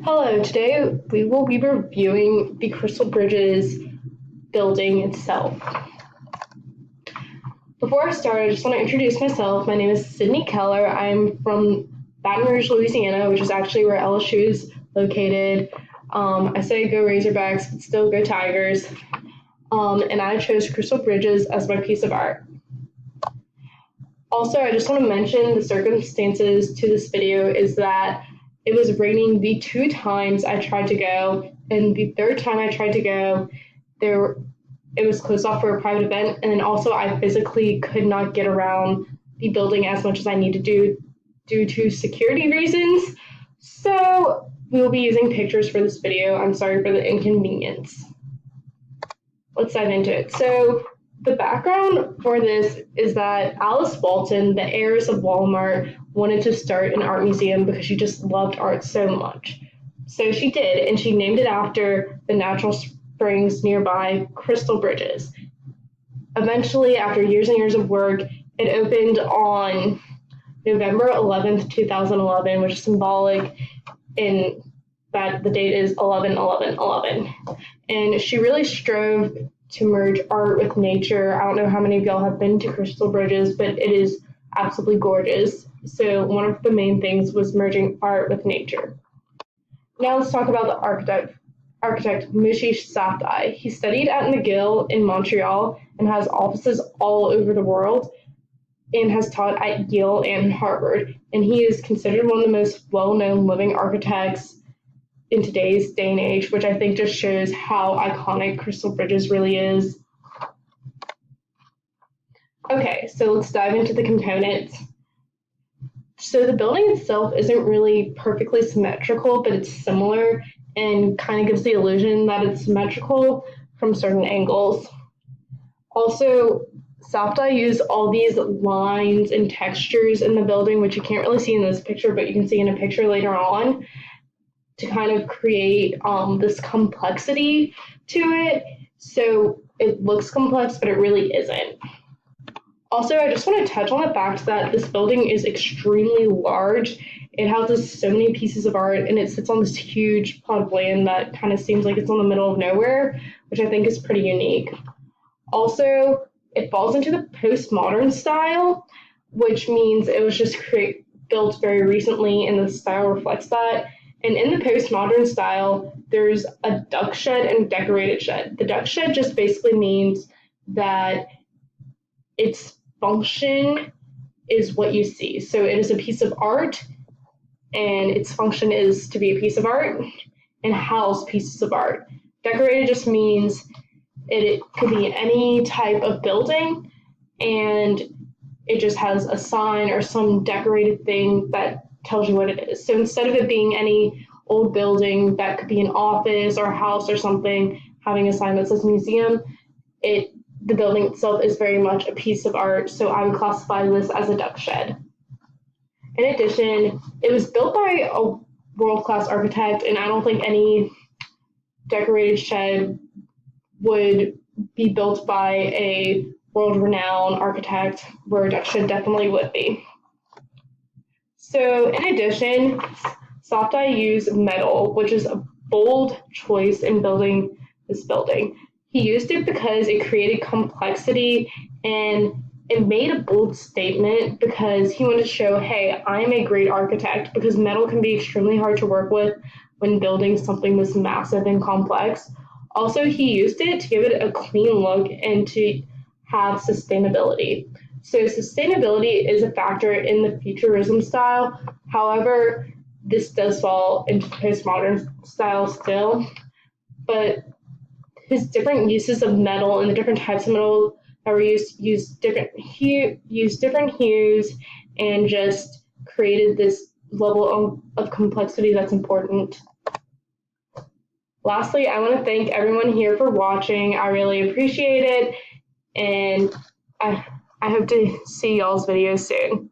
Hello, today we will be reviewing the Crystal Bridges building itself. Before I start, I just want to introduce myself. My name is Sydney Keller. I'm from Baton Rouge, Louisiana, which is actually where LSU is located. I say go Razorbacks, but still go Tigers. And I chose Crystal Bridges as my piece of art. Also, I just want to mention the circumstances to this video is that it was raining the 2 times I tried to go, and the 3rd time I tried to go, it was closed off for a private event, and then also I physically could not get around the building as much as I need to do due to security reasons. So we will be using pictures for this video. I'm sorry for the inconvenience. Let's dive into it. So the background for this is that Alice Walton, the heiress of Walmart, wanted to start an art museum because she just loved art so much. So she did, and she named it after the natural springs nearby, Crystal Bridges. Eventually, after years and years of work, it opened on November 11th, 2011, which is symbolic in that the date is 11/11/11. And she really strove to merge art with nature. I don't know how many of y'all have been to Crystal Bridges, but it is absolutely gorgeous. So one of the main things was merging art with nature. Now let's talk about the architect Mushi Satai. He studied at McGill in Montreal and has offices all over the world and has taught at Yale and Harvard. And he is considered one of the most well-known living architects in today's day and age, which I think just shows how iconic Crystal Bridges really is. Okay, so let's dive into the components. So the building itself isn't really perfectly symmetrical, but it's similar and kind of gives the illusion that it's symmetrical from certain angles. Also, Saptai used all these lines and textures in the building, which you can't really see in this picture, but you can see in a picture later on, to kind of create this complexity to it. So it looks complex, but it really isn't. Also, I just want to touch on the fact that this building is extremely large. It houses so many pieces of art, and it sits on this huge plot of land that kind of seems like it's in the middle of nowhere, which I think is pretty unique. Also, it falls into the postmodern style, which means it was just built very recently, and the style reflects that. And in the postmodern style, there's a duck shed and a decorated shed. The duck shed just basically means that its function is what you see. So it is a piece of art, and its function is to be a piece of art and house pieces of art. Decorated just means it could be any type of building, and it just has a sign or some decorated thing that tells you what it is. So instead of it being any old building that could be an office or a house or something having a sign that says museum, the building itself is very much a piece of art, so I would classify this as a duck shed. In addition, it was built by a world-class architect, and I don't think any decorated shed would be built by a world-renowned architect, where a duck shed definitely would be. So in addition, Saptai used metal, which is a bold choice in building this building. He used it because it created complexity, and it made a bold statement because he wanted to show, hey, I'm a great architect, because metal can be extremely hard to work with when building something this massive and complex. Also, he used it to give it a clean look and to have sustainability. So sustainability is a factor in the futurism style. However, this does fall into postmodern style still. But his different uses of metal and the different types of metal that were used different hues and just created this level of complexity that's important. Lastly, I want to thank everyone here for watching. I really appreciate it, and I hope to see y'all's videos soon.